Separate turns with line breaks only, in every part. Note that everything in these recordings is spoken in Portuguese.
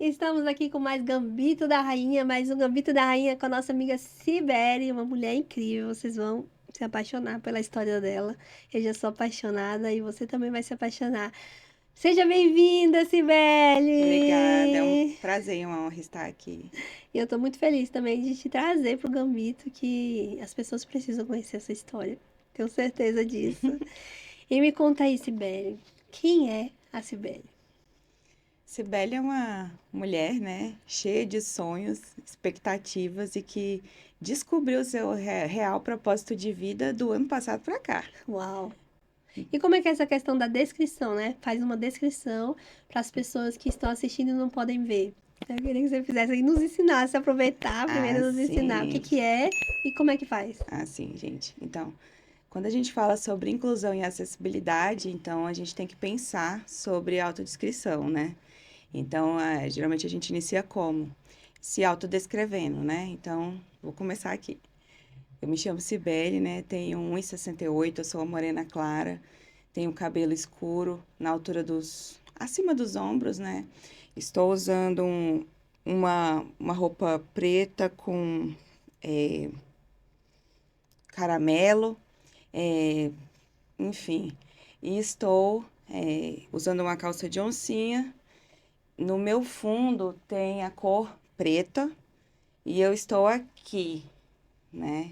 Estamos aqui com mais Gambito da Rainha, mais um Gambito da Rainha com a nossa amiga Sibeli, uma mulher incrível. Vocês vão se apaixonar pela história dela. Eu já sou apaixonada e você também vai se apaixonar. Seja bem-vinda,
Obrigada, é um
Sibeli!
prazer e uma honra estar aqui.
E eu tô muito feliz também de te trazer pro Gambito, que as pessoas precisam conhecer essa história. Tenho certeza disso. E me conta aí, Sibeli, quem é a Sibeli?
Cibele é uma mulher, né, cheia de sonhos, expectativas e que descobriu o seu real propósito de vida do ano passado para cá.
Uau! E como é que é essa questão da descrição, né? Faz uma descrição para as pessoas que estão assistindo e não podem ver. Eu queria que você fizesse aí, nos ensinasse a aproveitar, primeiro nos ensinar o que
Assim,
que é e como é que faz.
assim, gente. Então, quando a gente fala sobre inclusão e acessibilidade, então a gente tem que pensar sobre autodescrição, né? Então, geralmente a gente inicia como? Se autodescrevendo, né? Então, vou começar aqui. Eu me chamo Cibele, né? Tenho 1,68, eu sou uma morena clara, tenho cabelo escuro na altura acima dos ombros, né? Estou usando uma roupa preta com é, caramelo, é, enfim. E estou usando uma calça de oncinha. No meu fundo tem a cor preta e eu estou aqui, né?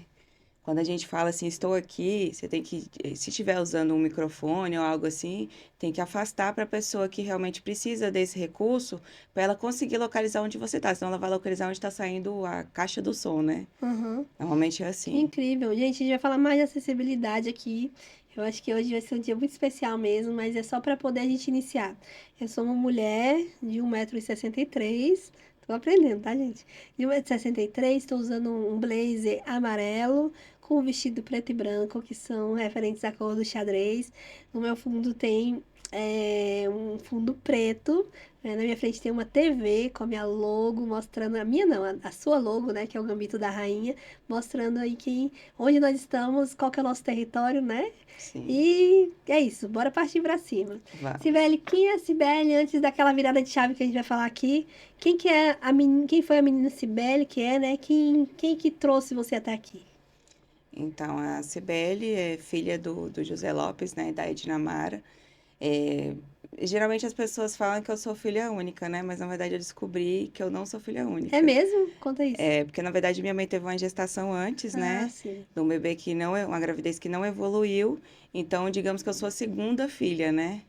Quando a gente fala assim, estou aqui, você tem que, se estiver usando um microfone ou algo assim, tem que afastar para a pessoa que realmente precisa desse recurso, para ela conseguir localizar onde você está. Senão ela vai localizar onde está saindo a caixa do som, né?
Uhum.
Normalmente é
Que
assim.
incrível. Gente, a gente vai falar mais de acessibilidade aqui. Eu acho que hoje vai ser um dia muito especial mesmo, mas é só para poder a gente iniciar. Eu sou uma mulher de 1,63 m. Tô aprendendo, tá, gente? De 1,63 m, estou usando um blazer amarelo com um vestido preto e branco, que são referentes à cor do xadrez. No meu fundo tem um fundo preto. Na minha frente tem uma TV com a minha logo, mostrando a minha não, a sua logo, né, que é o Gambito da Rainha, mostrando aí onde nós estamos, qual que é o nosso território, né?
Sim,
E é isso, bora partir pra cima.
vamos.
Sibeli, quem é a Sibeli antes daquela virada de chave que a gente vai falar aqui? Quem que é a menina, quem foi a menina Sibeli, que é, né? Quem que trouxe você até aqui?
Então, a Cibele é filha do José Lopes, né, e da Ednamara. É, geralmente as pessoas falam que eu sou filha única, né? Mas na verdade eu descobri que eu não sou filha
É
única.
mesmo? Conta isso.
É, porque na verdade minha mãe teve uma gestação antes,
Ah,
né?
sim.
De um bebê que não é, uma gravidez que não evoluiu. Então, digamos que eu sou a segunda filha, né?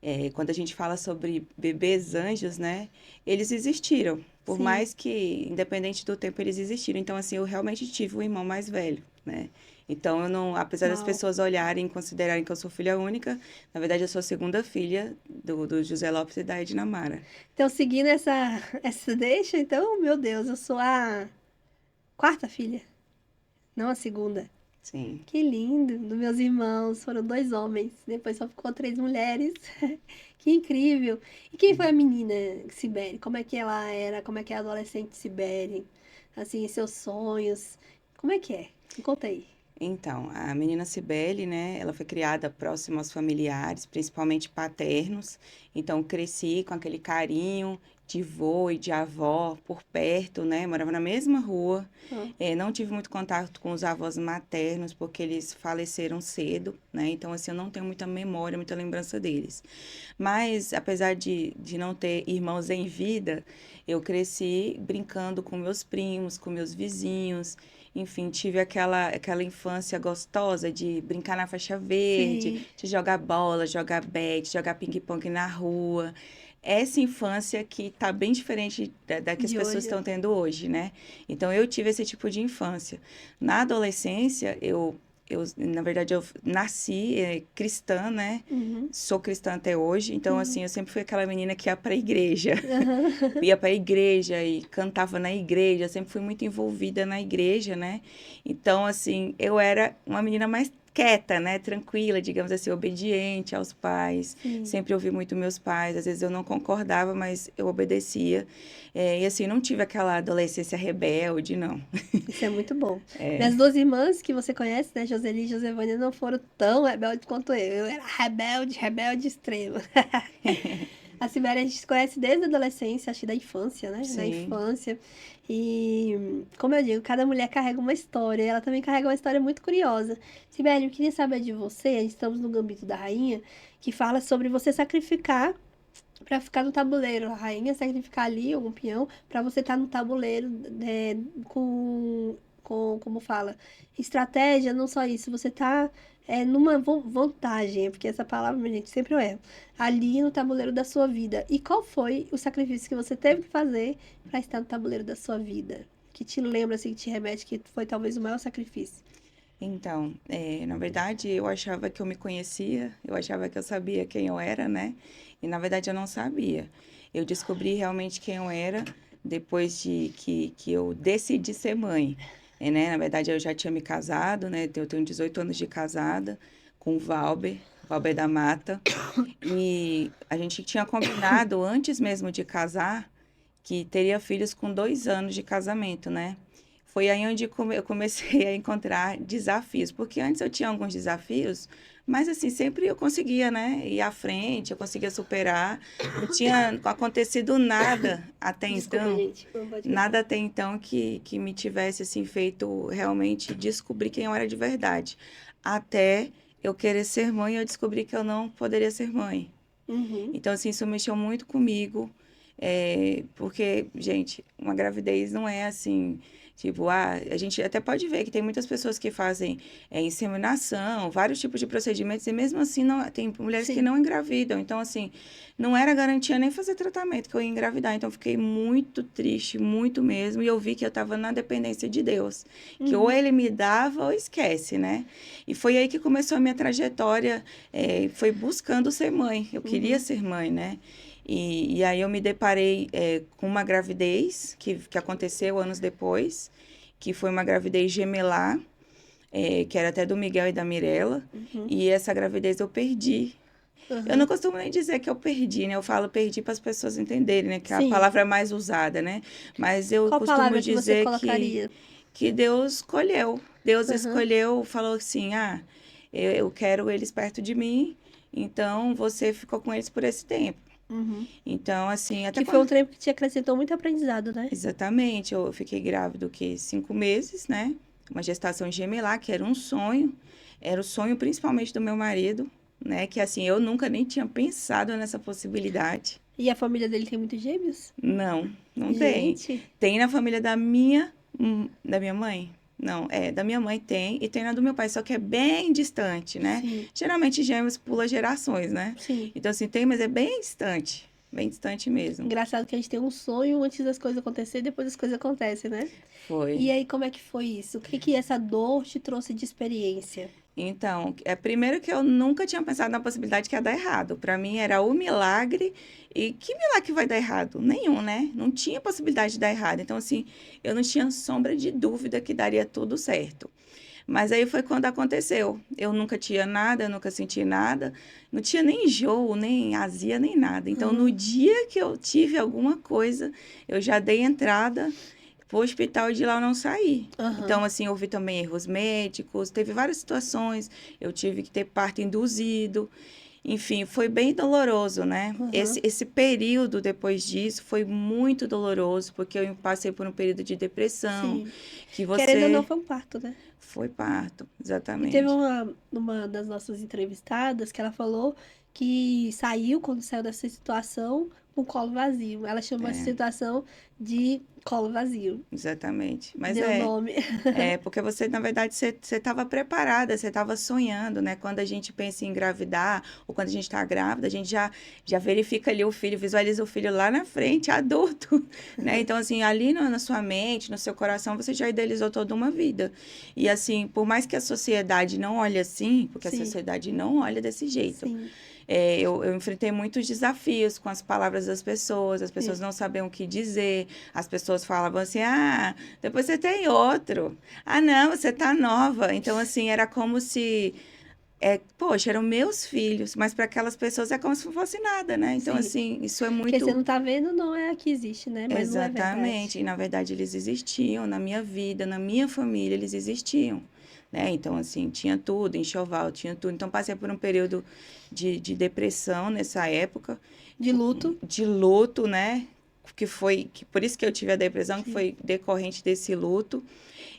É, quando a gente fala sobre bebês anjos, né? Eles existiram. Por
Sim.
mais que, independente do tempo, eles existiram. Então, assim, eu realmente tive um irmão mais velho, né? Então, eu não, apesar das
Uau.
pessoas olharem e considerarem que eu sou filha única, na verdade, eu sou a segunda filha do José Lopes e da Edna Mara.
Então, seguindo essa deixa, então, meu Deus, eu sou a quarta filha, não a segunda.
Sim.
Que lindo! Dos meus irmãos, foram dois homens, depois só ficou três mulheres. Que incrível! E quem foi a menina Sibeli? Como é que ela era? Como é que é a adolescente Sibeli? Assim, seus sonhos. Como é que é? Me conta aí.
Então, a menina Cibele, né, ela foi criada próxima aos familiares, principalmente paternos. Então, cresci com aquele carinho de vô e de avó por perto, né? Morava na mesma rua.
Ó,
Não tive muito contato com os avós maternos, porque eles faleceram cedo, né? Então, assim, eu não tenho muita memória, muita lembrança deles. Mas, apesar de não ter irmãos em vida, eu cresci brincando com meus primos, com meus vizinhos. Enfim, tive aquela infância gostosa de brincar na faixa verde,
sim,
de jogar bola, jogar bete, jogar ping-pong na rua. Essa infância que tá bem diferente da que as
de
pessoas
hoje.
estão tendo hoje, né? Então, eu tive esse tipo de infância. Na adolescência, na verdade, eu nasci cristã, né?
Uhum,
Sou cristã até hoje, então,
uhum,
assim, eu sempre fui aquela menina que ia pra igreja.
aham.
Ia para a igreja e cantava na igreja, sempre fui muito envolvida na igreja, né? Então, assim, eu era uma menina mais quieta, né? Tranquila, digamos assim, obediente aos pais.
Sim,
Sempre ouvi muito meus pais. Às vezes eu não concordava, mas eu obedecia. E assim, não tive aquela adolescência rebelde, não.
isso é muito bom. Minhas
É,
duas irmãs, que você conhece, né, Joseli e Josevânia, não foram tão rebeldes quanto eu. Eu era rebelde, rebelde extremo. A Sibeli a gente se conhece desde a adolescência, acho que da infância, né? Da
Sim.
infância. E, como eu digo, cada mulher carrega uma história. E ela também carrega uma história muito curiosa. Sibeli, eu queria saber de você, estamos no Gambito da Rainha, que fala sobre você sacrificar para ficar no tabuleiro. A rainha sacrificar ali algum peão para você estar no tabuleiro como fala, estratégia, não só isso, você tá numa vantagem, porque essa palavra, minha gente, sempre eu erro, ali no tabuleiro da sua vida. E qual foi o sacrifício que você teve que fazer para estar no tabuleiro da sua vida? Que te lembra, assim, que te remete, que foi talvez o maior sacrifício.
Então, na verdade, eu achava que eu me conhecia, eu achava que eu sabia quem eu era, né? E na verdade eu não sabia. Eu descobri realmente quem eu era depois de que eu decidi ser mãe. Né? Na verdade, eu já tinha me casado, né? Eu tenho 18 anos de casada com o Valber da Mata. E a gente tinha combinado, antes mesmo de casar, que teria filhos com 2 anos de casamento, né? Foi aí onde eu comecei a encontrar desafios, porque antes eu tinha alguns desafios, mas assim, sempre eu conseguia, né, ir à frente, eu conseguia superar. Não tinha acontecido nada até
Desculpa,
então,
gente. Não pode
nada
continuar.
até então que me tivesse assim feito realmente descobrir quem eu era de verdade. Até eu querer ser mãe, eu descobri que eu não poderia ser mãe.
Uhum.
Então, assim, isso mexeu muito comigo, porque, gente, uma gravidez não é assim, tipo, a gente até pode ver que tem muitas pessoas que fazem inseminação, vários tipos de procedimentos, e mesmo assim não, tem mulheres que
Sim.
não engravidam. Então, assim, não era garantia nem fazer tratamento que eu ia engravidar. Então, eu fiquei muito triste, muito mesmo, e eu vi que eu estava na dependência de Deus, que ou
Uhum.
ele me dava ou esquece, né? E foi aí que começou a minha trajetória foi buscando ser mãe. Eu queria
Uhum.
ser mãe, né? E aí eu me deparei com uma gravidez que aconteceu anos depois, que foi uma gravidez gemelar, que era até do Miguel e da Mirella.
Uhum.
E essa gravidez eu perdi. Eu não
Uhum.
costumo nem dizer que eu perdi, né? Eu falo perdi para as pessoas entenderem, né? Que é a
Sim.
palavra mais usada, né? Mas eu
Qual
costumo
palavra que você
dizer que,
colocaria?
que Deus escolheu. Deus
Uhum.
escolheu, falou assim: ah, eu quero eles perto de mim, então você ficou com eles por esse tempo.
Uhum.
Então, assim, até
Que foi um
quando.
tempo que te acrescentou muito aprendizado, né?
Exatamente, eu fiquei grávida, o quê? 5 meses, né? Uma gestação gemelar, que era um sonho. Era o sonho principalmente do meu marido, né? Que assim, eu nunca nem tinha pensado nessa possibilidade.
E a família dele tem muitos gêmeos?
Não, não tem.
Gente,
Tem na família da minha mãe? Não, da minha mãe tem, e tem na do meu pai, só que é bem distante, né?
sim,
Geralmente gêmeos pula gerações, né?
sim.
Então, assim, tem, mas é bem distante mesmo.
Engraçado que a gente tem um sonho antes das coisas acontecerem, depois as coisas acontecem, né?
Foi.
E aí, como é que foi isso? O que que essa dor te trouxe de experiência?
Então, primeiro que eu nunca tinha pensado na possibilidade que ia dar errado. Para mim era o milagre. E que milagre que vai dar errado? Nenhum, né? Não tinha possibilidade de dar errado. Então, assim, eu não tinha sombra de dúvida que daria tudo certo. Mas aí foi quando aconteceu. Eu nunca tinha nada, eu nunca senti nada. Não tinha nem enjoo, nem azia, nem nada. Então, no
Uhum,
dia que eu tive alguma coisa, eu já dei entrada pro hospital e de lá eu não saí.
aham,
Então, assim, houve também erros médicos, teve várias situações. Eu tive que ter parto induzido. Enfim, foi bem doloroso, né? Esse,
aham.
esse período depois disso foi muito doloroso, porque eu passei por um período de depressão,
Sim.
que
Querendo ou não,
você
foi um parto, né?
foi parto,
E teve
exatamente.
uma das nossas entrevistadas que ela falou que saiu, quando saiu dessa situação, com o colo vazio. Ela chamou essa
É,
situação de colo vazio.
exatamente. Mas
Deu nome.
porque você, na verdade, você estava preparada, você estava sonhando, né? Quando a gente pensa em engravidar, ou quando a gente está grávida, a gente já verifica ali o filho, visualiza o filho lá na frente, adulto, né? Então, assim, ali na sua mente, no seu coração, você já idealizou toda uma vida. E, assim, por mais que a sociedade não olhe assim, porque a
Sim,
sociedade não olha desse jeito,
sim,
eu enfrentei muitos desafios com as palavras das pessoas, as pessoas
sim.
não sabiam o que dizer, as pessoas falavam assim, ah, depois você tem outro, ah, não, você tá nova. Então, assim, era como se, poxa, eram meus filhos, mas para aquelas pessoas é como se não fosse nada, né? Então,
Sim.
assim, isso é
Porque você
muito.
não tá vendo, não é que existe, né? Mas não é
Exatamente.
verdade.
E, na verdade, eles existiam na minha vida, na minha família, eles existiam. né? Então, assim, tinha tudo, enxoval, tinha tudo. Então, passei por um período de depressão nessa época,
De luto.
de luto, né? Por isso que eu tive a depressão, que
Sim.
foi decorrente desse luto.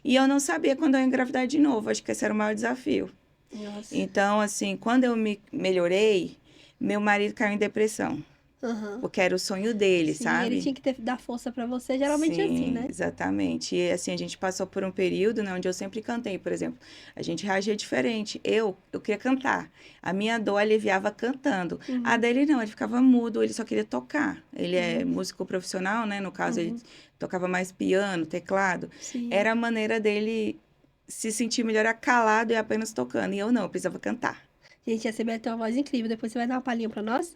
E eu não sabia quando eu ia engravidar de novo, acho que esse era o maior desafio.
Nossa.
Então, assim, quando eu me melhorei, meu marido caiu em depressão,
Aham.
porque era o sonho dele,
Sim, ele
sabe?
tinha que dar força pra você, geralmente é assim,
Sim,
né?
exatamente. E assim, a gente passou por um período, né, onde eu sempre cantei, por exemplo. A gente reagia diferente. Eu queria cantar. A minha dor aliviava cantando. A
Uhum,
dele não, ele ficava mudo, ele só queria tocar. Ele é
uhum,
músico profissional, né? No caso, ele
uhum.
tocava mais piano, teclado.
Sim.
Era a maneira dele se sentir melhor calado e apenas tocando. E eu não, eu precisava cantar.
Gente, a Sibeli tem uma voz incrível. Depois você vai dar uma palhinha pra nós,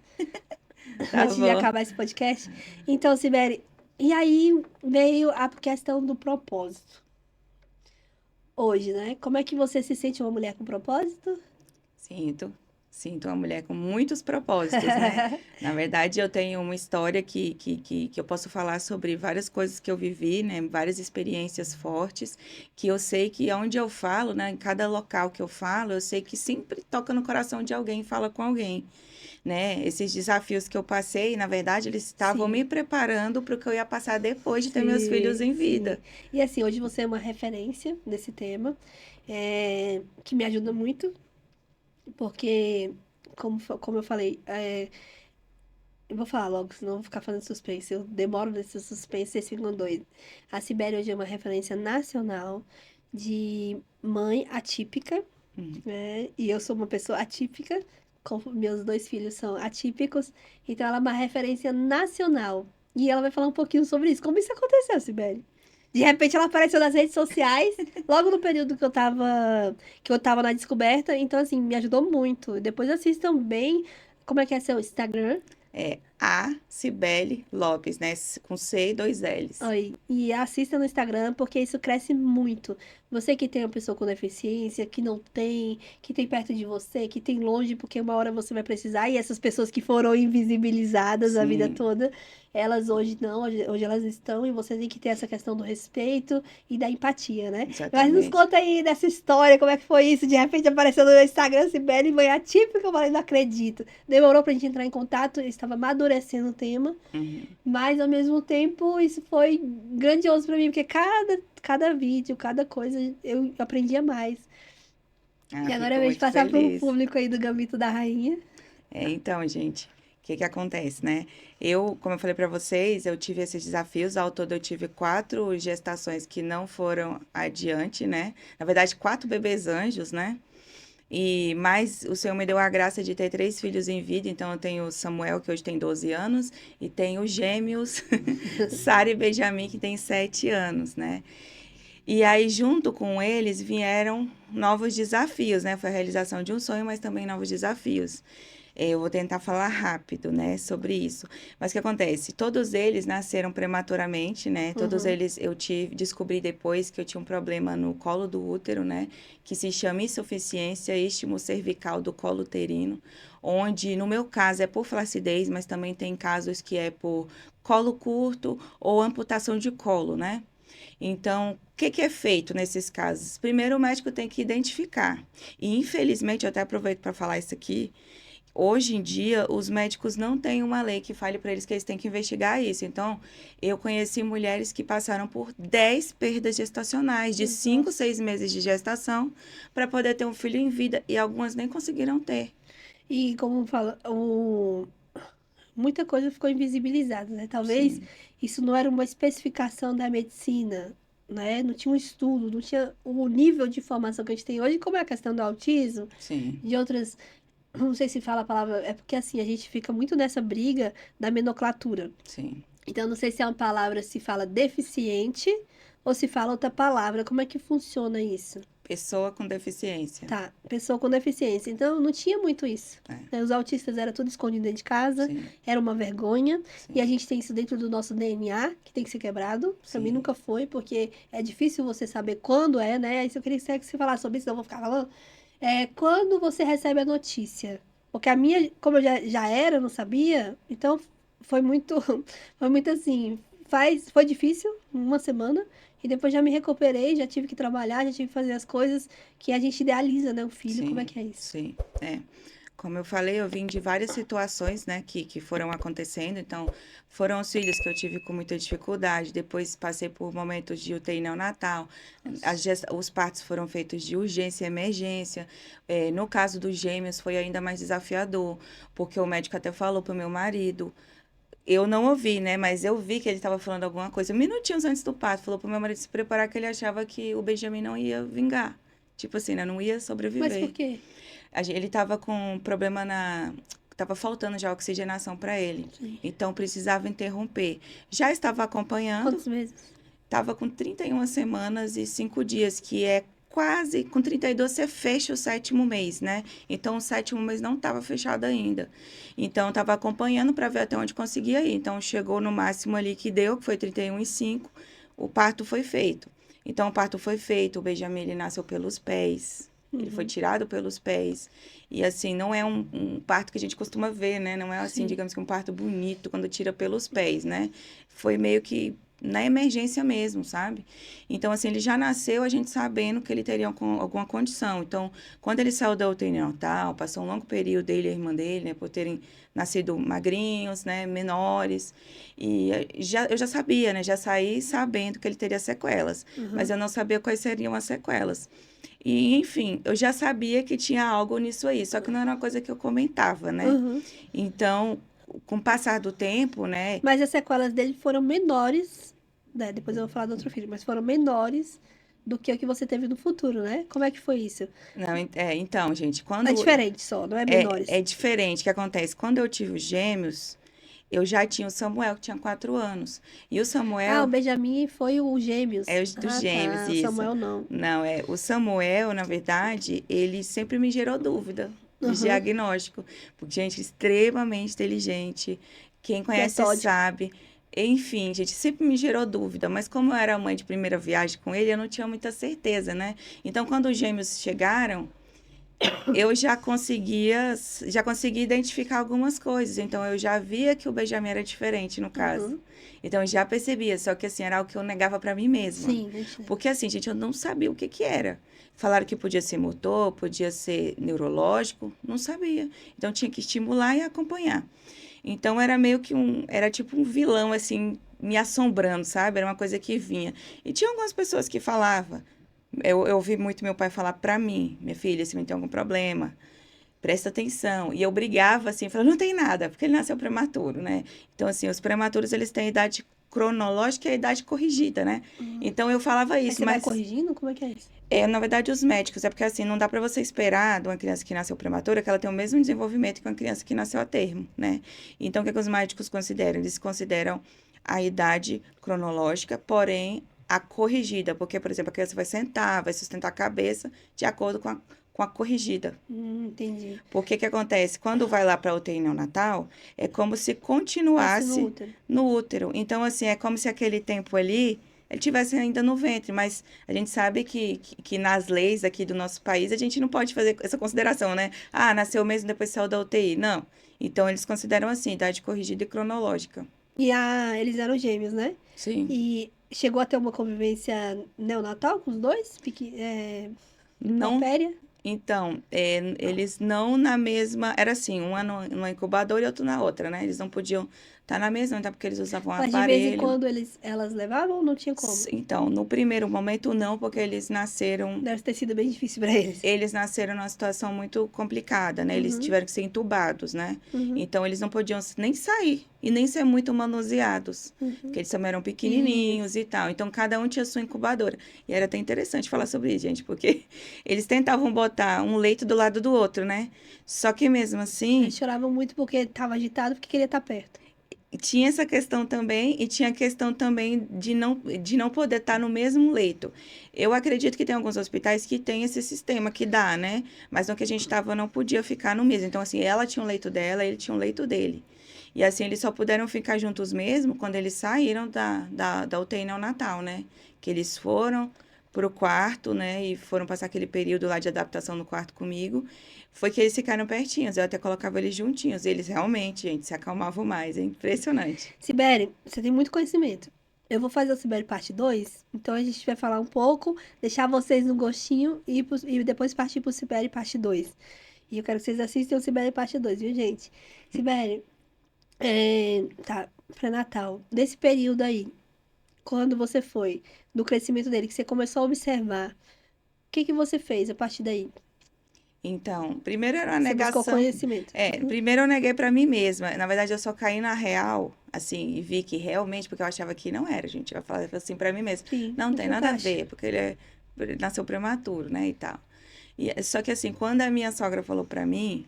Tá
antes de
bom.
acabar esse podcast. Então, Sibeli, e aí veio a questão do propósito. Hoje, né? Como é que você se sente uma mulher com propósito?
Sinto, sinto uma mulher com muitos propósitos, né? Na verdade, eu tenho uma história que eu posso falar sobre várias coisas que eu vivi, né? Várias experiências fortes, que eu sei que onde eu falo, né? Em cada local que eu falo, eu sei que sempre toca no coração de alguém, fala com alguém, né? Esses desafios que eu passei, na verdade, eles estavam
Sim,
me preparando para o que eu ia passar depois de ter meus filhos
sim,
em
sim.
vida.
E assim, hoje você é uma referência nesse tema, que me ajuda muito, porque, como eu falei, eu vou falar logo, senão eu vou ficar fazendo suspense. Eu demoro nesse suspense, vocês ficam doidos. A Sibeli hoje é uma referência nacional de mãe atípica,
Uhum.
né? E eu sou uma pessoa atípica, como meus dois filhos são atípicos, então ela é uma referência nacional. E ela vai falar um pouquinho sobre isso. Como isso aconteceu, Sibeli? De repente ela apareceu nas redes sociais, logo no período que eu tava na descoberta, então assim, me ajudou muito. Depois assistam bem, como é que é seu Instagram?
É a Cibele Lopes, né? Com C e dois L's.
Oi, e assista no Instagram, porque isso cresce muito. Você que tem uma pessoa com deficiência, que não tem, que tem perto de você, que tem longe, porque uma hora você vai precisar, e essas pessoas que foram invisibilizadas a vida
Sim,
toda, elas hoje não, hoje elas estão, e você tem que ter essa questão do respeito e da empatia, né? Mas nos
exatamente.
conta aí dessa história, como é que foi isso? De repente apareceu no meu Instagram, Sibeli, mãe atípica, eu falei, não acredito. Demorou pra gente entrar em contato, eu estava amadurecendo o tema.
Uhum.
Mas ao mesmo tempo, isso foi grandioso pra mim, porque cada vídeo, cada coisa, eu aprendia mais.
Ah,
E agora,
fico
ao invés de
muito
passar pro
feliz.
público aí do Gambito da Rainha.
Então, gente, o que que acontece, né? Eu, como eu falei para vocês, eu tive esses desafios. Ao todo, eu tive 4 gestações que não foram adiante, né? Na verdade, 4 bebês anjos, né? E mais o Senhor me deu a graça de ter 3 filhos em vida. Então, eu tenho o Samuel, que hoje tem 12 anos, e tenho gêmeos, Sara e Benjamin, que tem 7 anos, né? E aí, junto com eles, vieram novos desafios, né? Foi a realização de um sonho, mas também novos desafios. Eu vou tentar falar rápido, né, sobre isso. Mas o que acontece? Todos eles nasceram prematuramente, né? Todos
Uhum,
eles descobri depois que eu tinha um problema no colo do útero, né? Que se chama insuficiência istmo-cervical do colo uterino, onde no meu caso é por flacidez, mas também tem casos que é por colo curto ou amputação de colo, né? Então, o que que é feito nesses casos? Primeiro, o médico tem que identificar. E, infelizmente, eu até aproveito para falar isso aqui. Hoje em dia, os médicos não têm uma lei que fale para eles que eles têm que investigar isso. Então, eu conheci mulheres que passaram por 10 perdas gestacionais, de 5,
nossa.
6 meses de gestação, para poder ter um filho em vida. E algumas nem conseguiram ter.
E como fala, muita coisa ficou invisibilizada, né? Talvez
Sim,
isso não era uma especificação da medicina, né? Não tinha um estudo, não tinha o nível de informação que a gente tem hoje, como é a questão do autismo,
sim,
de outras. Não sei se fala a palavra, é porque assim, a gente fica muito nessa briga da nomenclatura.
sim.
Então, não sei se é uma palavra se fala deficiente ou se fala outra palavra. Como é que funciona isso?
Pessoa com deficiência.
Tá, pessoa com deficiência. Então, não tinha muito isso.
É,
Né? Os autistas era tudo escondido dentro de casa,
sim,
era uma vergonha. E a
sim,
gente tem isso dentro do nosso DNA, que tem que ser quebrado. Pra mim
sim.
nunca foi, porque é difícil você saber quando é, né? Aí se eu queria que você falasse sobre isso, não eu vou ficar falando. É quando você recebe a notícia. Porque a minha, como eu já era, eu não sabia, então foi muito, foi muito assim. Foi difícil, uma semana, E depois já me recuperei, já tive que trabalhar, já tive que fazer as coisas que a gente idealiza, né? O filho, como é
Sim,
que é isso?
sim, é. Como eu falei, eu vim de várias situações, né, que foram acontecendo. Então, foram os filhos que eu tive com muita dificuldade. Depois, passei por momentos de UTI neonatal.
Nossa.
Os partos foram feitos de urgência e emergência. No caso dos gêmeos, foi ainda mais desafiador, porque o médico até falou para o meu marido. Eu não ouvi, né, mas eu vi que ele estava falando alguma coisa minutinhos antes do parto. Falou para o meu marido se preparar, que ele achava que o Benjamin não ia vingar. Tipo assim, né, não ia
Mas por
sobreviver.
quê?
Ele estava com problema na. Tava faltando já oxigenação para ele.
Sim.
Então precisava interromper. Já estava acompanhando,
Quantos meses?
estava com 31 semanas e 5 dias, que é quase. Com 32 você fecha o sétimo mês, né? Então o sétimo mês não estava fechado ainda. Então estava acompanhando para ver até onde conseguia ir. Então chegou no máximo ali que deu, que foi 31 e 5. O parto foi feito. Então o parto foi feito, o Benjamin ele nasceu pelos pés. Ele foi
Uhum.
tirado pelos pés. E assim, não é um parto que a gente costuma ver, né? Não é assim,
Sim.
digamos que um parto bonito quando tira pelos pés, né? Foi meio que na emergência mesmo, sabe? Então, assim, ele já nasceu a gente sabendo que ele teria alguma condição. Então, quando ele saiu da UTI neonatal, passou um longo período dele e a irmã dele, né? Por terem nascido magrinhos, né? Menores. E eu já sabia, né? Já saí sabendo que ele teria sequelas. Mas
Uhum.
eu não sabia quais seriam as sequelas. E, enfim, eu já sabia que tinha algo nisso aí, só que não era uma coisa que eu comentava, né?
Uhum.
Então, com o passar do tempo, né?
Mas as sequelas dele foram menores, né? Depois eu vou falar do outro filho, mas foram menores do que o que você teve no futuro, né? Como é que foi isso?
Não, então, gente,
É
quando
diferente só, não é
é
menores.
diferente, o que acontece? Quando eu tive os gêmeos, eu já tinha o Samuel, que tinha 4 anos. E o
Ah, o
Samuel
Benjamin foi o
é
Gêmeos.
os dos
Ah,
gêmeos,
tá. O
isso.
Samuel não.
Não, o Samuel, na verdade, ele sempre me gerou dúvida de
Aham.
diagnóstico, porque, gente, extremamente inteligente, quem conhece
Metódico.
sabe. Enfim, gente, sempre me gerou dúvida, mas como eu era mãe de primeira viagem com ele, eu não tinha muita certeza, né? Então, quando os gêmeos chegaram, eu já consegui identificar algumas coisas. Então, eu já via que o Benjamin era diferente, no caso.
Uhum.
Então, eu já percebia, só que assim, era algo que eu negava para mim mesma.
Sim, gente.
Porque assim, gente, eu não sabia o que que era. Falaram que podia ser motor, podia ser neurológico, não sabia. Então, tinha que estimular e acompanhar. Então, era meio que era tipo um vilão, assim, me assombrando, sabe? Era uma coisa que vinha. E tinha algumas pessoas que falavam, eu ouvi muito meu pai falar pra mim, minha filha, se me tem algum problema, presta atenção. E eu brigava assim, falando, não tem nada, porque ele nasceu prematuro, né? Então, assim, os prematuros, eles têm a idade cronológica e a idade corrigida, né?
Uhum.
Então, eu falava
Aí
isso,
você vai
mas,
corrigindo? Como é que é isso?
na verdade, os médicos, é porque assim, não dá pra você esperar de uma criança que nasceu prematura que ela tenha o mesmo desenvolvimento que uma criança que nasceu a termo, né? Então, o que, é que os médicos consideram? Eles consideram a idade cronológica, porém, a corrigida, porque, por exemplo, a criança vai sentar, vai sustentar a cabeça de acordo com a corrigida.
Entendi.
Porque que acontece? Quando vai lá para a UTI neonatal, é como se
Nasce no
continuasse
útero.
no útero. Então, assim, é como se aquele tempo ali ele tivesse ainda no ventre, mas a gente sabe que nas leis aqui do nosso país a gente não pode fazer essa consideração, né? Ah, nasceu mesmo depois saiu da UTI. Não. Então, eles consideram assim, idade corrigida e cronológica.
Eles eram gêmeos, né?
Sim.
E chegou a ter uma convivência neonatal com os dois?
Não.
Porpéria?
Então, eles não na mesma. Era assim, uma numa incubadora e outro na outra, né? Eles não podiam estar na mesma, então, porque eles usavam um
Mas de vez em
aparelho.
quando elas levavam ou não tinha como?
Então, no primeiro momento, não, porque
Deve ter sido bem difícil pra eles.
eles nasceram numa situação muito complicada, né? Eles
Uhum,
tiveram que ser entubados, né?
uhum,
Então, eles não podiam nem sair e nem ser muito manuseados,
uhum.
porque eles também eram pequenininhos
Isso.
e tal. Então, cada um tinha sua incubadora. E era até interessante falar sobre isso, gente, porque eles tentavam botar um leito do lado do outro, né? Só que mesmo assim,
Eles choravam muito porque estava agitado, porque queria estar perto.
tinha essa questão também, e tinha a questão também de não poder estar no mesmo leito. Eu acredito que tem alguns hospitais que tem esse sistema que dá, né? Mas no que a gente estava não podia ficar no mesmo. Então, assim, ela tinha um leito dela, ele tinha um leito dele. E assim, eles só puderam ficar juntos mesmo quando eles saíram da UTI neonatal, né? Que eles foram pro quarto, né? E foram passar aquele período lá de adaptação no quarto comigo. Foi que eles ficaram pertinhos. Eu até colocava eles juntinhos. E eles realmente, gente, se acalmavam mais. É impressionante.
Sibeli, você tem muito conhecimento. Eu vou fazer o Sibeli parte 2, então a gente vai falar um pouco, deixar vocês no gostinho e depois partir pro Sibeli parte 2. E eu quero que vocês assistam o Sibeli parte 2, viu, gente? Sibeli, tá, pré-natal. Desse período aí, quando você foi, do crescimento dele, que você começou a observar, o que que você fez a partir daí?
Então, primeiro era uma
Você buscou
negação.
conhecimento.
Primeiro eu neguei pra mim mesma. Na verdade, eu só caí na real, assim, e vi que realmente, porque eu achava que não era, gente. Eu falava assim pra mim mesma,
Sim,
não
não
tem
se
nada a
encaixa.
ver, porque ele nasceu prematuro, né, e tal. Só que assim, quando a minha sogra falou pra mim,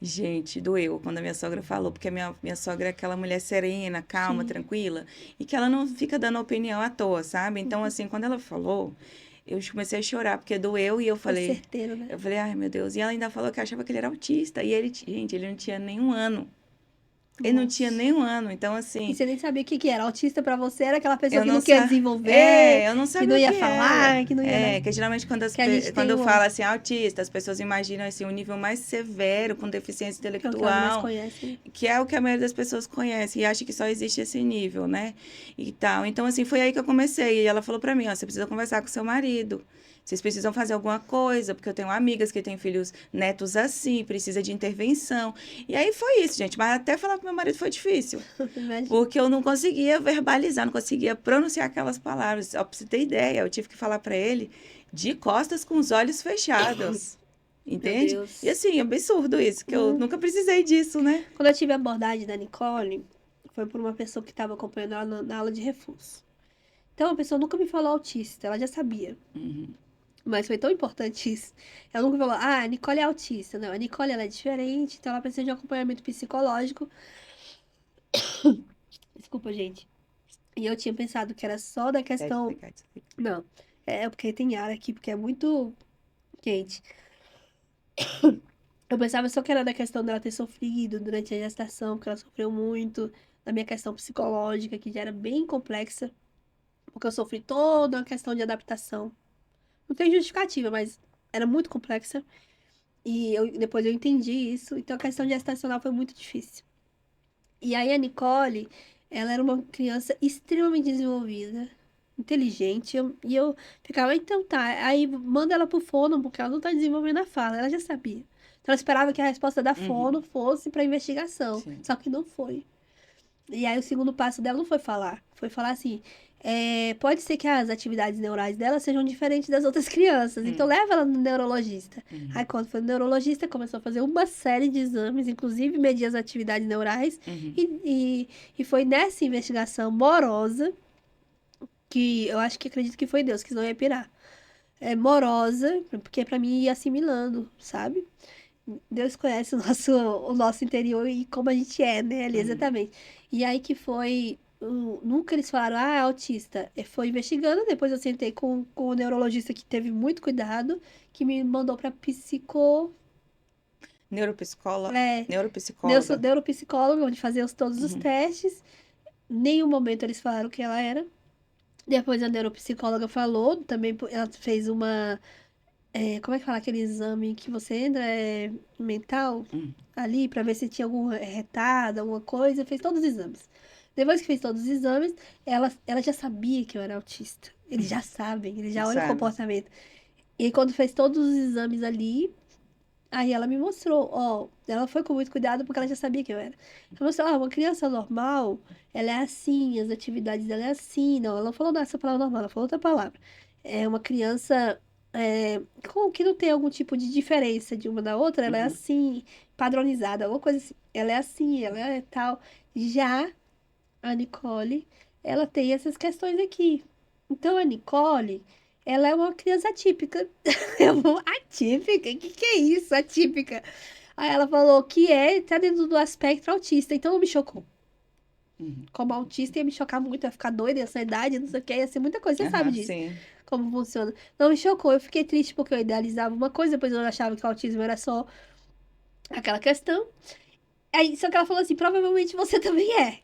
gente, doeu quando a minha sogra falou, porque a minha sogra é aquela mulher serena, calma,
Sim,
tranquila, e que ela não fica dando opinião à toa, sabe? Então, assim, quando ela falou, eu comecei a chorar, porque doeu, e
foi certeiro, né?
eu falei, ai, meu Deus. E ela ainda falou que achava que ele era autista, e ele, gente, ele não tinha nenhum ano. Ele não tinha
Nossa.
nenhum ano, então,
E
assim,
você nem sabia o que que era. Autista pra você era aquela pessoa
eu
que
não
não quer
sa...
desenvolver,
eu não
que não
sabia o
ia
que era.
falar, que não ia, né?
Que geralmente
Que a gente tem
quando
uma,
fala assim autista, as pessoas imaginam assim um nível mais severo, com deficiência
que é o que elas mais
intelectual,
conhecem, né?
que é o que a maioria das pessoas conhece e acha que só existe esse nível, né? E tal. Então assim, foi aí que eu comecei. E ela falou pra mim, ó, você precisa conversar com seu marido. Vocês precisam fazer alguma coisa, porque eu tenho amigas que têm filhos, netos assim, precisa de intervenção. E aí foi isso, gente. Mas até falar com meu marido foi difícil.
Imagina.
Porque eu não conseguia verbalizar, não conseguia pronunciar aquelas palavras. Só pra você ter ideia, eu tive que falar para ele de costas com os olhos fechados.
Meu
Entende? E
Deus.
assim, é absurdo isso, que eu
Hum.
nunca precisei disso, né?
Quando eu tive a abordagem da Nicole, foi por uma pessoa que estava acompanhando ela na aula de reforço. Então, a pessoa nunca me falou autista, ela já sabia.
Uhum.
Mas foi tão importante isso. Ela nunca falou, a Nicole é autista. Não, a Nicole ela é diferente, então ela precisa de um acompanhamento psicológico. Desculpa, gente. E eu tinha pensado que era só da
Deve
questão.
explicar isso aqui.
Não, é porque tem ar aqui, porque é muito quente. Eu pensava só que era da questão dela ter sofrido durante a gestação, porque ela sofreu muito, da minha questão psicológica, que já era bem complexa, porque eu sofri toda uma questão de adaptação. Não tem justificativa, mas era muito complexa. E depois eu entendi isso, então a questão gestacional foi muito difícil. E aí a Nicole, ela era uma criança extremamente desenvolvida, inteligente, e eu ficava, então tá, aí manda ela pro fono, porque ela não tá desenvolvendo a fala, ela já sabia. Então ela esperava que a resposta da fono
Uhum.
fosse pra investigação,
Sim.
só que não foi. E aí o segundo passo dela não foi falar assim, pode ser que as atividades neurais dela sejam diferentes das outras crianças, então
Hum.
leva ela no neurologista. Aí
Uhum.
quando foi no neurologista, começou a fazer uma série de exames, inclusive medir as atividades neurais,
Uhum.
e foi nessa investigação morosa, que eu acho que acredito que foi Deus, que não ia pirar. É morosa, porque pra mim ia assimilando, sabe? Deus conhece o nosso interior e como a gente é, né? Ali,
Uhum.
exatamente. E aí que foi. Nunca eles falaram, é autista. Foi investigando, depois eu sentei com o neurologista que teve muito cuidado, que me mandou pra
Neuropsicóloga.
é,
Neuropsicóloga.
neuropsicólogo, onde fazia todos os
Uhum.
testes. Em nenhum momento eles falaram que ela era. Depois a neuropsicóloga falou, também ela fez uma. Como é que fala aquele exame que você entra mental
Uhum.
ali pra ver se tinha algum retardo, alguma coisa, fez todos os exames. Depois que fez todos os exames, ela já sabia que eu era autista. Eles já sabem, eles já olham o
Sabe?
comportamento. E aí, quando fez todos os exames ali, aí ela me mostrou, ó, ela foi com muito cuidado porque ela já sabia que eu era. Ela mostrou, ó, uma criança normal, ela é assim, as atividades dela é assim. Não, ela não falou essa palavra normal, ela falou outra palavra. É uma criança que não tem algum tipo de diferença de uma da outra, ela é
Uhum.
assim, padronizada, alguma coisa assim. Ela é assim, ela é tal. Já a Nicole, ela tem essas questões aqui. Então a Nicole, ela é uma criança atípica. Eu vou, atípica? O que é isso, atípica? Aí ela falou que tá dentro do aspecto autista, então não me chocou.
Uhum.
Como autista ia me chocar muito, ia ficar doida, essa idade, não sei o que, ia ser muita coisa, você sabe
Aham,
disso,
sim.
como funciona. Não me chocou, eu fiquei triste porque eu idealizava uma coisa, depois eu achava que o autismo era só aquela questão. Aí, só que ela falou assim, provavelmente você também é.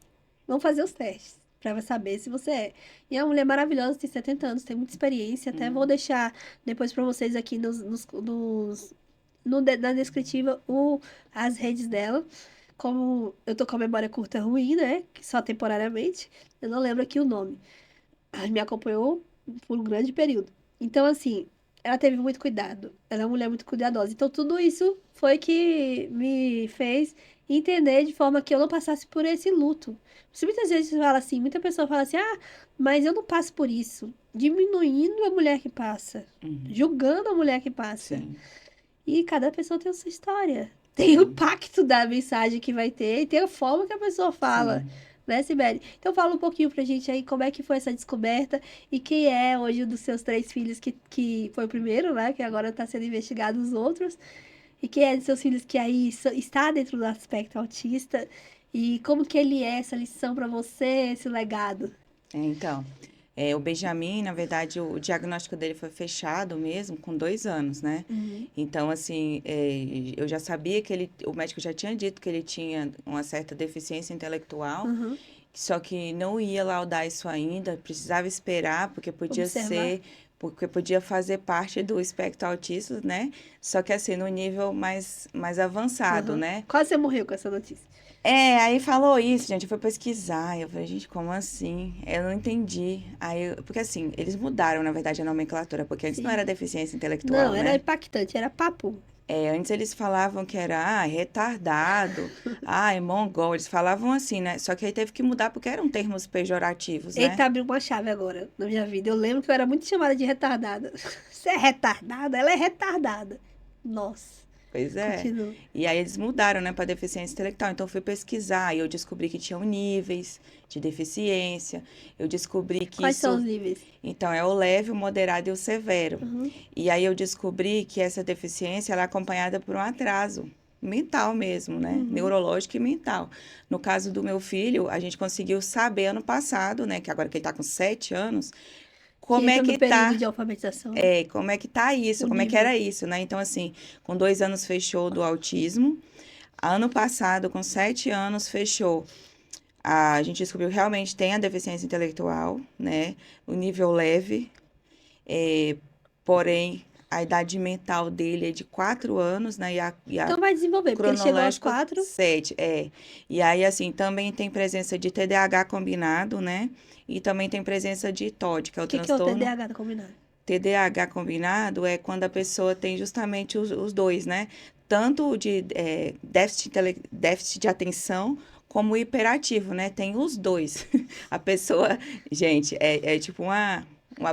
Vamos fazer os testes pra saber se você é. E é uma mulher maravilhosa, tem 70 anos, tem muita experiência. Até vou
Uhum.
deixar depois pra vocês aqui na descritiva as redes dela. Como eu tô com a memória curta ruim, né? Que só temporariamente. Eu não lembro aqui o nome. Ela me acompanhou por um grande período. Então, assim, ela teve muito cuidado. Ela é uma mulher muito cuidadosa. Então, tudo isso foi que me fez entender de forma que eu não passasse por esse luto. Se muitas vezes fala assim, muita pessoa fala assim, ah, mas eu não passo por isso. Diminuindo a mulher que passa,
Uhum.
julgando a mulher que passa.
Sim,
E cada pessoa tem a sua história. Tem o
sim,
impacto da mensagem que vai ter e tem a forma que a pessoa fala,
sim.
né, Sibeli? Então fala um pouquinho pra gente aí como é que foi essa descoberta e quem é hoje um dos seus 3 filhos que foi o primeiro, né? Que agora tá sendo investigado os outros. E quem é dos seus filhos que aí está dentro do aspecto autista e como que ele é essa lição pra você, esse legado.
Então, o Benjamin, na verdade, o diagnóstico dele foi fechado mesmo com 2 anos, né?
Uhum,
Então, assim, eu já sabia que o médico já tinha dito que ele tinha uma certa deficiência intelectual,
uhum.
só que não ia laudar isso ainda, precisava esperar,
Observar.
porque podia fazer parte do espectro autista, né? Só que assim, no nível mais avançado,
Uhum.
né?
Quase você morreu com essa notícia.
Aí falou isso, gente, eu fui pesquisar, eu falei, gente, como assim? Eu não entendi. Porque assim, eles mudaram, na verdade, a nomenclatura, porque antes não era
Sim.
deficiência
Não,
intelectual,
era
né?
impactante, era papo.
Antes eles falavam que era, retardado, mongol, eles falavam assim, né? Só que aí teve que mudar porque eram termos pejorativos, né?
Eita, abriu uma chave agora na minha vida. Eu lembro que eu era muito chamada de retardada. Você é retardada? Ela é retardada. Nossa,
Pois é.
continua.
E aí eles mudaram, né, para deficiência intelectual. Então eu fui pesquisar e eu descobri que tinham níveis de deficiência. Eu descobri que
Quais são os
isso,
níveis?
então, é o leve, o moderado e o severo.
Uhum.
E aí eu descobri que essa deficiência ela é acompanhada por um atraso mental mesmo, né?
Uhum.
Neurológico e mental. No caso do meu filho, a gente conseguiu saber ano passado, né, que agora que ele está com 7 anos,
Que
como é
entra no
que
período
tá
de alfabetização, né?
como é que tá
O
isso? Como é que
nível.
era isso, né? Então, assim, com 2 anos fechou do autismo. Ano passado, com 7 anos, fechou. A gente descobriu que realmente tem a deficiência intelectual, né? O nível leve, é, porém, a idade mental dele é de 4 anos, né? E a
Então vai desenvolver, porque ele chegou aos
cronológico,
4.
7, E aí, assim, também tem presença de TDAH combinado, né? E também tem presença de TOD, que é
O
o
que que é o
transtorno.
TDAH da combinado?
TDAH combinado é quando a pessoa tem justamente os dois, né? Tanto de déficit de atenção como hiperativo, né? Tem os dois. A pessoa, gente, é tipo uma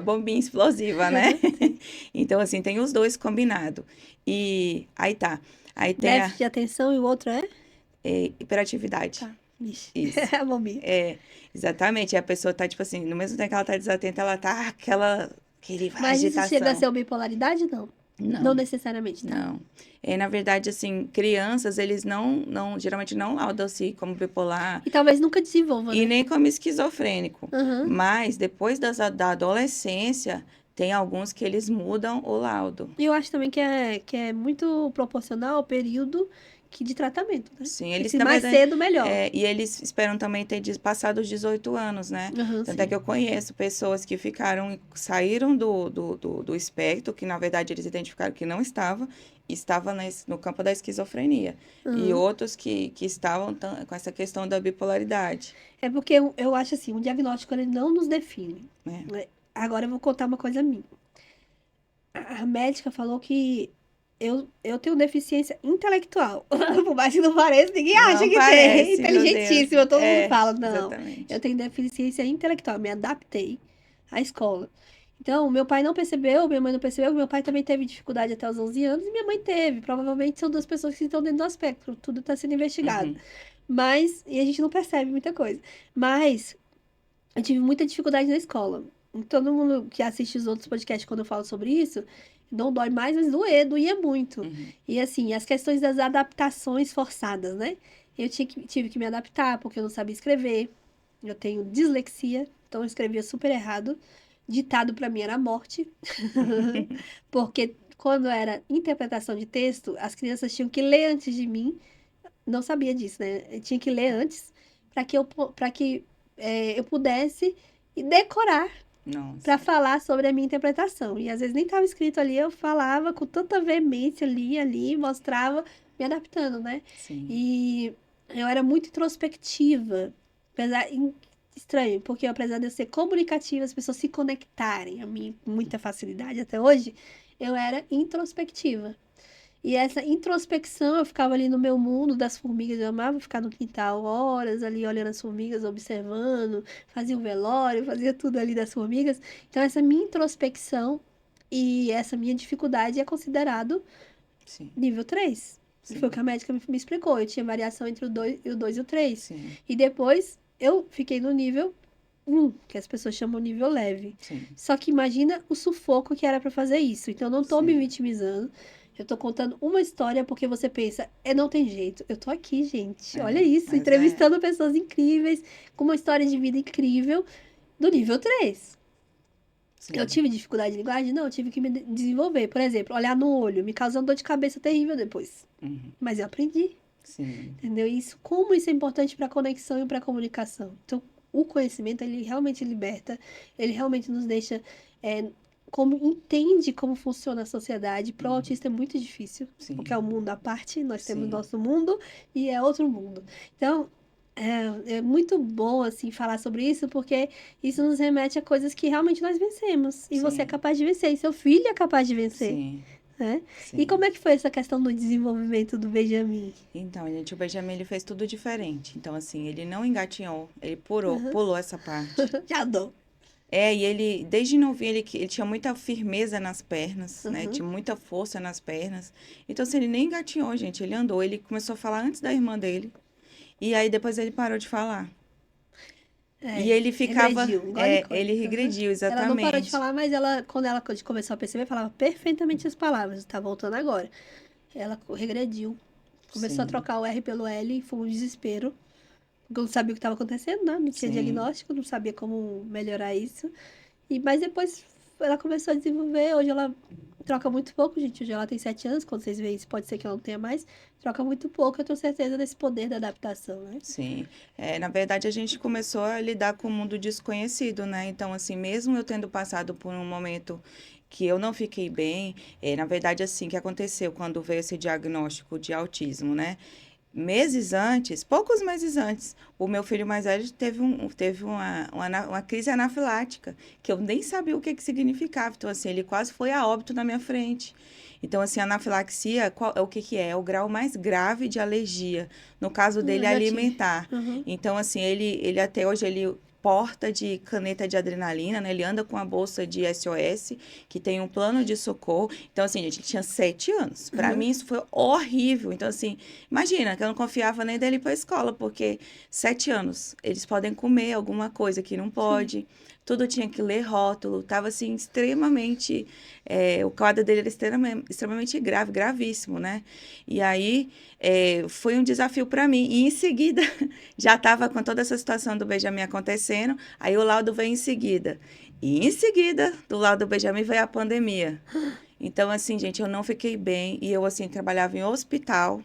bombinha explosiva, né?
Sim.
Então, assim, tem os dois combinado. E aí tá. Aí tem a
Déficit de atenção e o outro é?
hiperatividade.
Tá. Vixe.
Isso.
É a bombinha.
Exatamente. E a pessoa tá, tipo assim, no mesmo tempo que ela tá desatenta, ela tá aquele
Mas isso chega a
agitação.
ser uma bipolaridade? Não. Não
Não.
necessariamente, tá?
Não. Na verdade, assim, crianças, eles geralmente não laudam-se como bipolar
E talvez nunca desenvolva,
e
né?
nem como esquizofrênico.
Aham.
Mas depois da adolescência, tem alguns que eles mudam o laudo.
E eu acho também que é muito proporcional ao período de tratamento, né?
Sim,
E
eles,
se
na
mais
verdade,
cedo, melhor.
e eles esperam também ter passado os 18 anos, né?
Aham,
Tanto é que
sim.
eu conheço pessoas que saíram do espectro, que na verdade eles identificaram que não estava no campo da esquizofrenia. E
Aham.
outros que estavam com essa questão da bipolaridade,
É porque eu acho assim, o diagnóstico ele não nos define,
né?
né? Agora eu vou contar uma coisa minha. A médica falou que eu tenho deficiência intelectual. Por mais que não pareça, ninguém acha
Não
que tem.
parece, meu Deus.
Inteligentíssima, todo mundo fala. Não, eu
Exatamente.
tenho deficiência intelectual. Eu me adaptei à escola. Então, meu pai não percebeu, minha mãe não percebeu, meu pai também teve dificuldade até os 11 anos e minha mãe teve. Provavelmente são duas pessoas que estão dentro do aspecto, tudo está sendo investigado.
Uhum,
Mas, e a gente não percebe muita coisa. Mas, eu tive muita dificuldade na escola. E todo mundo que assiste os outros podcasts quando eu falo sobre isso, não dói mais, mas doía muito.
uhum,
E assim, as questões das adaptações forçadas, né? Tive que me adaptar porque eu não sabia escrever. Eu tenho dislexia, então eu escrevia super errado. Ditado pra mim era morte. Porque quando era interpretação de texto, as crianças tinham que ler antes de mim. Não sabia disso, né? Eu tinha que ler antes para que eu pudesse decorar para
Nossa,
falar sobre a minha interpretação. E às vezes nem estava escrito ali, eu falava com tanta veemência ali, mostrava, me adaptando, né?
sim.
E eu era muito introspectiva, apesar estranho, porque apesar de eu ser comunicativa, as pessoas se conectarem a mim com muita facilidade até hoje, eu era introspectiva. E essa introspecção, eu ficava ali no meu mundo das formigas, eu amava ficar no quintal horas ali olhando as formigas, observando, fazia o velório, fazia tudo ali das formigas. Então essa minha introspecção e essa minha dificuldade é considerado
Sim,
nível 3. Foi o
sim,
que a médica me explicou. Eu tinha variação entre o 2 e o 3.
sim,
E depois eu fiquei no nível 1, que as pessoas chamam nível leve.
sim,
Só que imagina o sufoco que era pra fazer isso. Então eu não tô me
sim.
vitimizando. Eu tô contando uma história porque você pensa, não tem jeito. Eu tô aqui, gente. Olha
É,
isso,
mas é,
entrevistando pessoas incríveis, com uma história de vida incrível, do nível 3. Eu
sim,
tive dificuldade de linguagem? Não, eu tive que me desenvolver. Por exemplo, olhar no olho, me causando dor de cabeça terrível depois.
uhum,
Mas eu aprendi,
sim,
entendeu? Como isso é importante para a conexão e para a comunicação. Então, o conhecimento, ele realmente liberta, ele realmente nos deixa, é, como entende como funciona a sociedade. Para o
uhum,
autista é muito difícil, porque é um
sim,
mundo à parte, nós temos
sim,
nosso mundo e é outro mundo. Então, é muito bom, assim, falar sobre isso, porque isso nos remete a coisas que realmente nós vencemos. E você é
sim,
capaz de vencer, e seu filho é capaz de vencer,
sim,
né? E
sim.
como é que foi essa questão do desenvolvimento do Benjamin?
Então, gente, o Benjamin ele fez tudo diferente. Então, assim, ele não engatinhou, ele pulou,
Aham.
pulou essa parte.
Já dou.
É, e ele, desde novinho, ele tinha muita firmeza nas pernas, né?
Aham.
Tinha muita força nas pernas. Então, assim, ele nem engatinhou, gente, ele andou. Ele começou a falar antes da irmã dele. E aí, depois ele parou de falar. E
É,
ele ficava,
regrediu, igual a Nicole.
ele
Aham.
regrediu,
Ela não parou de
exatamente.
falar, mas ela, quando ela começou a perceber, falava perfeitamente as palavras. Tá voltando agora. Ela regrediu. Começou a
Sim,
trocar o R pelo L e foi um desespero. Porque eu não sabia o que estava acontecendo, né? Não tinha
sim,
diagnóstico, não sabia como melhorar isso. Mas depois ela começou a desenvolver. Hoje ela troca muito pouco, gente. Hoje ela tem 7 anos. Quando vocês veem isso, pode ser que ela não tenha mais. Troca muito pouco. Eu tenho certeza desse poder da adaptação, né?
sim. É, na verdade, a gente começou a lidar com o mundo desconhecido, né? Então, assim, mesmo eu tendo passado por um momento que eu não fiquei bem, na verdade, assim, que aconteceu quando veio esse diagnóstico de autismo, né? Meses antes, poucos meses antes, o meu filho mais velho teve uma crise anafilática, que eu nem sabia que significava. Então, assim, ele quase foi a óbito na minha frente. Então, assim, a anafilaxia, é o que é? É o grau mais grave de alergia. No caso dele,
Eu
é
já tive.
alimentar.
Uhum.
Então, assim, ele até hoje, ele porta de caneta de adrenalina, né? Ele anda com a bolsa de SOS, que tem um plano de socorro. Então, assim, gente, ele tinha 7 anos. Para
Uhum.
mim, isso foi horrível. Então, assim, imagina, que eu não confiava nem dele ir para a escola, porque 7 anos, eles podem comer alguma coisa que não
Sim.
pode. Tudo tinha que ler rótulo. Tava, assim, extremamente... o quadro dele era extremamente grave, gravíssimo, né? E aí, foi um desafio para mim. E, em seguida, já estava com toda essa situação do Benjamin acontecendo. Aí, o laudo veio em seguida. E, em seguida, do lado do Benjamin, veio a pandemia. Então, assim, gente, eu não fiquei bem. E eu, assim, trabalhava em hospital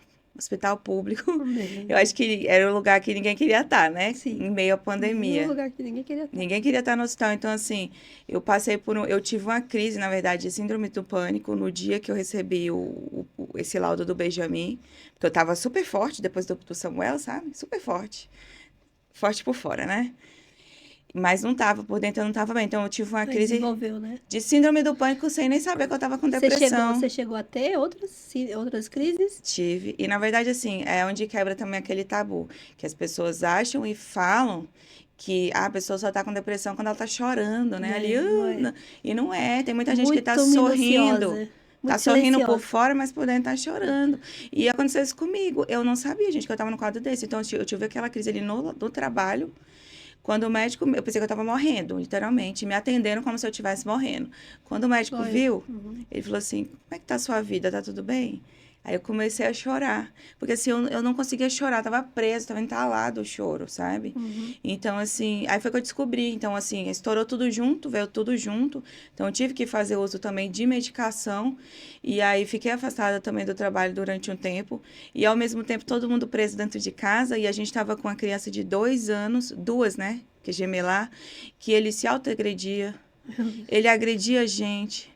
público. Eu
Mesmo.
acho que era o lugar que ninguém queria estar, né?
Sim.
Em meio à
No
pandemia.
lugar que ninguém queria estar.
Ninguém queria estar no hospital. Então, assim, eu tive uma crise, na verdade, de síndrome do pânico no dia que eu recebi esse laudo do Benjamin. Porque eu tava super forte depois do Samuel, sabe? Super forte. Forte por fora, né? Mas não tava, por dentro eu não tava bem. Então, eu tive uma
Aí
crise
desenvolveu, né?
de síndrome do pânico sem nem saber que eu tava com
Você chegou,
depressão.
você chegou a ter outras crises?
Tive. E na verdade, assim, é onde quebra também aquele tabu, que as pessoas acham e falam que a pessoa só tá com depressão quando ela tá chorando, né? Ali,
Não é.
e não é. Tem muita gente que tá
Muito
sorrindo.
minuciosa.
Tá
Muito
sorrindo por
silenciosa.
fora, mas por dentro tá chorando. E aconteceu isso comigo. Eu não sabia, gente, que eu tava no quadro desse. Então, eu tive aquela crise ali no trabalho. Quando o médico, eu pensei que eu tava morrendo, literalmente. Me atenderam como se eu estivesse morrendo. Quando o médico
Olha.
viu,
Uhum.
ele falou assim: como é que tá a sua vida? Tá tudo bem? Aí eu comecei a chorar. Porque assim, eu não conseguia chorar, tava preso, tava entalado o choro, sabe?
Uhum.
Então, assim, aí foi que eu descobri. Então, assim, estourou tudo junto, veio tudo junto. Então, eu tive que fazer uso também de medicação. E aí fiquei afastada também do trabalho durante um tempo. E ao mesmo tempo, todo mundo preso dentro de casa. E a gente tava com uma criança de 2 anos, duas, né? Que é gemelar, que ele se autoagredia, ele agredia a gente.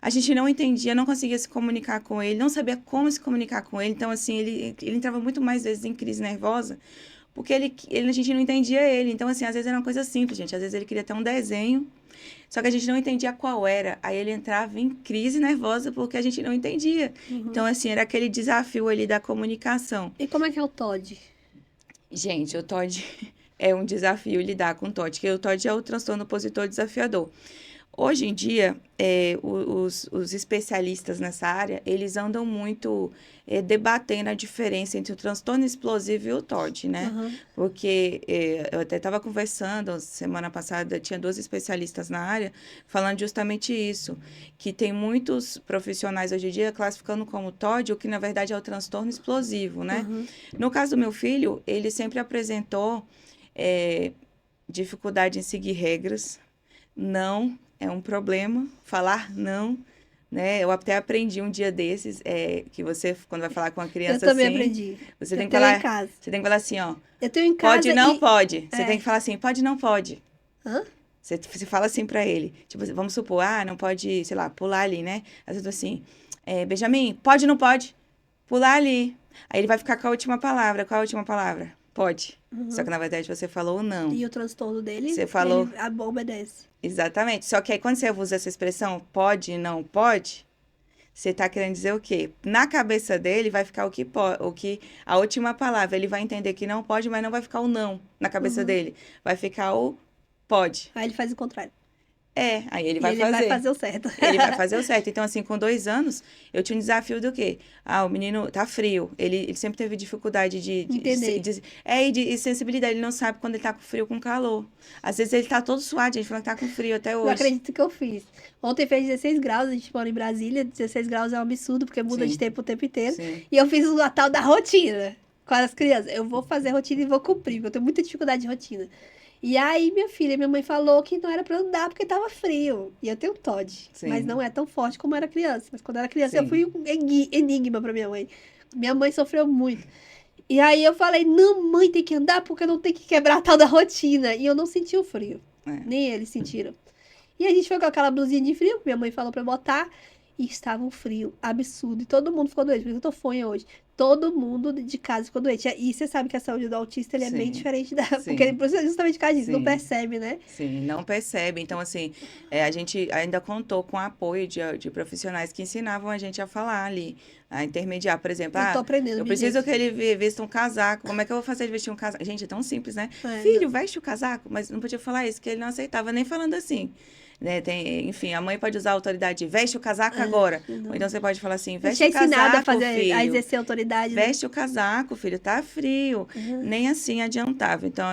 A gente não entendia, não conseguia se comunicar com ele, não sabia como se comunicar com ele. Então, assim, ele entrava muito mais vezes em crise nervosa porque a gente não entendia ele. Então, assim, às vezes era uma coisa simples, gente. Às vezes ele queria ter um desenho, só que a gente não entendia qual era. Aí ele entrava em crise nervosa porque a gente não entendia. Então, assim, era aquele desafio ali da comunicação.
E como é que é o TOD?
Gente, o TOD é um desafio lidar com o TOD, que o TOD é o transtorno opositor desafiador. Hoje em dia, os especialistas nessa área, eles andam muito debatendo a diferença entre o transtorno explosivo e o TOD, né?
Uhum.
Porque eu até estava conversando, semana passada, tinha 2 especialistas na área, falando justamente isso, que tem muitos profissionais hoje em dia classificando como TOD, o que na verdade é o transtorno explosivo, né?
Uhum.
No caso do meu filho, ele sempre apresentou dificuldade em seguir regras, não é um problema, falar não, né? Eu até aprendi um dia desses, que você, quando vai falar com uma
Eu
criança
também
assim,
aprendi.
você
Eu
tem que
tenho em
falar,
casa.
você tem que falar assim, ó,
Eu tenho em
pode,
casa
não
e...
pode. Você tem
É.
que falar assim, pode, não pode.
Hã?
Você fala assim pra ele, tipo, vamos supor, não pode, sei lá, pular ali, né? Às vezes assim, Benjamin, pode, não pode? Pular ali. Aí ele vai ficar com a última palavra. Qual a última palavra? Pode. Só que
Uhum.
na verdade você falou não.
E o transtorno dele,
Você falou
ele obedece.
exatamente. Só que aí quando você usa essa expressão pode e não pode, você tá querendo dizer o quê? Na cabeça dele vai ficar o que pode, o que a última palavra, ele vai entender que não pode, mas não vai ficar o não na cabeça
Uhum.
dele. Vai ficar o pode.
Aí ele faz o contrário.
Aí ele
E
vai
ele vai
fazer.
fazer o certo.
Ele vai fazer o certo. Então, assim, com 2 anos, eu tinha um desafio do quê? O menino tá frio. Ele sempre teve dificuldade
Entender.
e sensibilidade. Ele não sabe quando ele tá com frio ou com calor. Às vezes ele tá todo suado, a gente fala que tá com frio até
Não
hoje.
acredito que eu fiz. Ontem fez 16 graus, a gente mora em Brasília. 16 graus é um absurdo, porque muda de
Sim,
tempo o tempo inteiro.
sim,
E eu fiz a tal da rotina com as crianças. Eu vou fazer rotina e vou cumprir, porque eu tenho muita dificuldade de rotina. E aí, minha mãe falou que não era pra andar porque tava frio. E eu tenho TOD, mas não
sim,
é tão forte como era criança. Mas quando era criança, eu fui
sim.
um enigma pra minha mãe. Minha mãe sofreu muito. E aí eu falei, não, mãe, tem que andar porque eu não tenho que quebrar a tal da rotina. E eu não senti o frio.
É,
Nem eles sentiram. E a gente foi com aquela blusinha de frio, que minha mãe falou pra eu botar, e estava um frio absurdo. E todo mundo ficou doente, por isso eu tô fanha hoje. Todo mundo de casa ficou doente. E você sabe que a saúde do autista ele é bem
sim,
diferente da. Porque ele
sim,
precisa justamente por causa disso, não
sim.
percebe, né?
Sim, não percebe. Então, assim, a gente ainda contou com o apoio de profissionais que ensinavam a gente a falar ali, a intermediar. Por exemplo,
Eu tô aprendendo,
eu
minha
preciso
gente.
que ele vista um casaco. Como é que eu vou fazer ele vestir um casaco? Gente, é tão simples, né?
É,
Filho, veste o casaco. Mas não podia falar isso, que ele não aceitava nem falando assim. Né? Enfim, a mãe pode usar a autoridade de veste o casaco agora. Ou então
não.
você pode falar assim,
A gente
veste
é
o
ensinado a
casaco,
fazer, a
filho.
exercer autoridade, né?
Veste o casaco, filho, tá frio.
Uhum.
Nem assim adiantava. Então,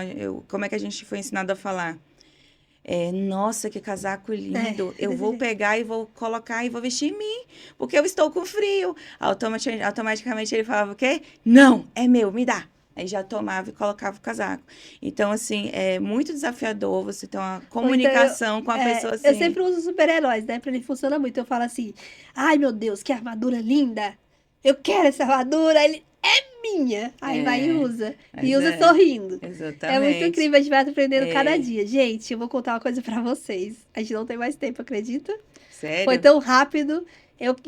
como é que a gente foi ensinado a falar? Nossa, que casaco
É,
lindo. Eu
desse
vou
jeito.
pegar e vou colocar e vou vestir em mim, porque eu estou com frio. Automaticamente ele falava o quê? Não, é meu, me dá. Aí já tomava e colocava o casaco. Então, assim, é muito desafiador você ter uma
Ou então
comunicação com a pessoa
eu
assim.
sempre uso super-heróis, né? Pra ele funciona muito. Eu falo assim, ai meu Deus, que armadura linda! Eu quero essa armadura! Ele é minha! Aí vai e
É,
usa. E
mas
usa sorrindo. É muito
exatamente.
incrível, a gente vai aprendendo cada
É,
dia. Gente, eu vou contar uma coisa pra vocês. A gente não tem mais tempo, acredita? Foi
sério?
tão rápido.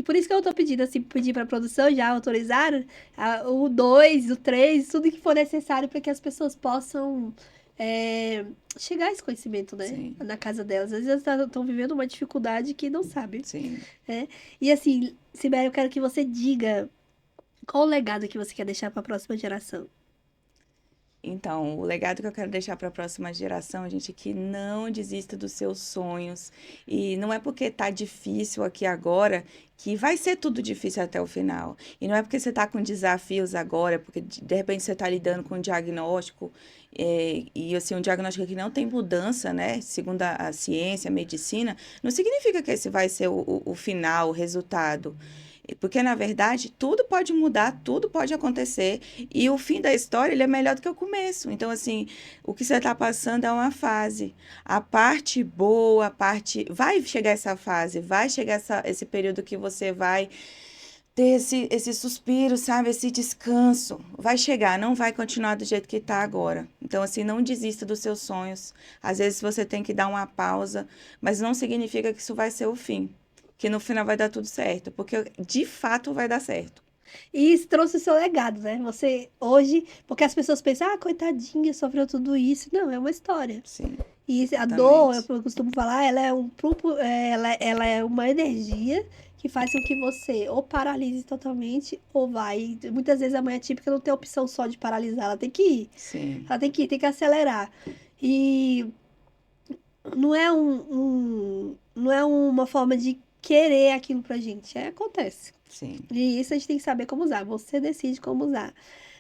Por isso que eu tô pedindo, assim, pedir pra produção, já autorizaram o 2 o 3 tudo que for necessário para que as pessoas possam é, chegar a esse conhecimento, né?
Sim,
Na casa delas. Às vezes elas estão vivendo uma dificuldade que não sabem,
sim.
né? E assim, Sibeli, eu quero que você diga qual o legado que você quer deixar para a próxima geração.
Então, o legado que eu quero deixar para a próxima geração, gente, é que não desista dos seus sonhos. E não é porque tá difícil aqui agora que vai ser tudo difícil até o final. E não é porque você tá com desafios agora, porque de repente você tá lidando com um diagnóstico, e assim, um diagnóstico que não tem mudança, né? Segundo a ciência, a medicina, não significa que esse vai ser o final, o resultado. Porque, na verdade, tudo pode mudar, tudo pode acontecer. E o fim da história, ele é melhor do que o começo. Então, assim, o que você está passando é uma fase. A parte boa, a parte... Vai chegar essa fase, vai chegar esse período que você vai ter esse suspiro, sabe? Esse descanso. Vai chegar, não vai continuar do jeito que está agora. Então, assim, não desista dos seus sonhos. Às vezes você tem que dar uma pausa, mas não significa que isso vai ser o fim. Que no final vai dar tudo certo, porque de fato vai dar certo.
E isso trouxe o seu legado, né? Você hoje, porque as pessoas pensam, ah, coitadinha, sofreu tudo isso. Não, é uma história.
Sim,
E a dor,
exatamente.
eu costumo falar, ela é ela é uma energia que faz com que você ou paralise totalmente ou vai. Muitas vezes a mãe típica não tem opção só de paralisar, ela tem que ir.
Sim,
Ela tem que ir, tem que acelerar. E não é não é uma forma de querer aquilo pra gente. É, acontece.
sim.
E isso a gente tem que saber como usar. Você decide como usar.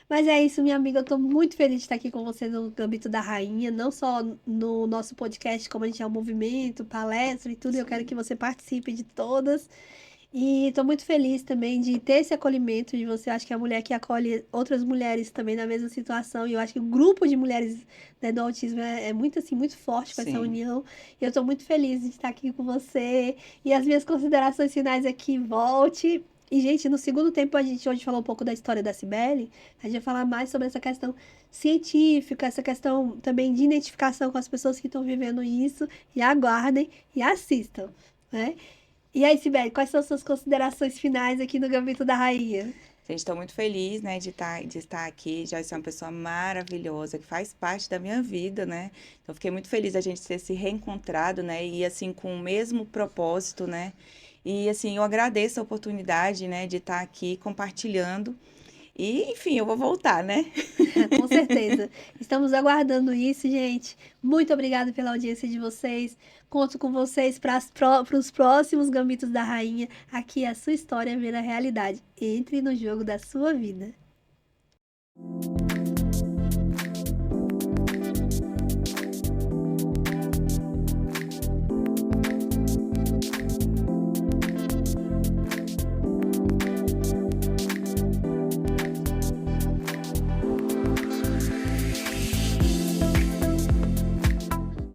Mas é isso, minha amiga. Eu tô muito feliz de estar aqui com você no Gambito da Rainha, não só no nosso podcast, como a gente é um movimento, palestra e tudo. Eu quero que
Sim,
você participe de todas. E tô muito feliz também de ter esse acolhimento de você. Eu acho que é a mulher que acolhe outras mulheres também na mesma situação. E eu acho que o grupo de mulheres, né, do autismo é muito assim, muito forte com essa
sim.
união. E eu tô muito feliz de estar aqui com você. E as minhas considerações finais aqui, volte. E, gente, no segundo tempo a gente hoje falou um pouco da história da Cibele. A gente vai falar mais sobre essa questão científica, essa questão também de identificação com as pessoas que estão vivendo isso. E aguardem e assistam, né? E aí, Sibeli, quais são as suas considerações finais aqui no Gambito da Rainha?
Gente, estou muito feliz, né, de estar aqui. Joyce é uma pessoa maravilhosa, que faz parte da minha vida, né? Então, fiquei muito feliz da gente ter se reencontrado, né? E, assim, com o mesmo propósito, né? E, assim, eu agradeço a oportunidade, né, de estar aqui compartilhando. E, enfim, eu vou voltar, né?
Com certeza. Estamos aguardando isso, gente. Muito obrigada pela audiência de vocês. Conto com vocês para os próximos Gambitos da Rainha. Aqui é a sua história vira realidade. Entre no jogo da sua vida.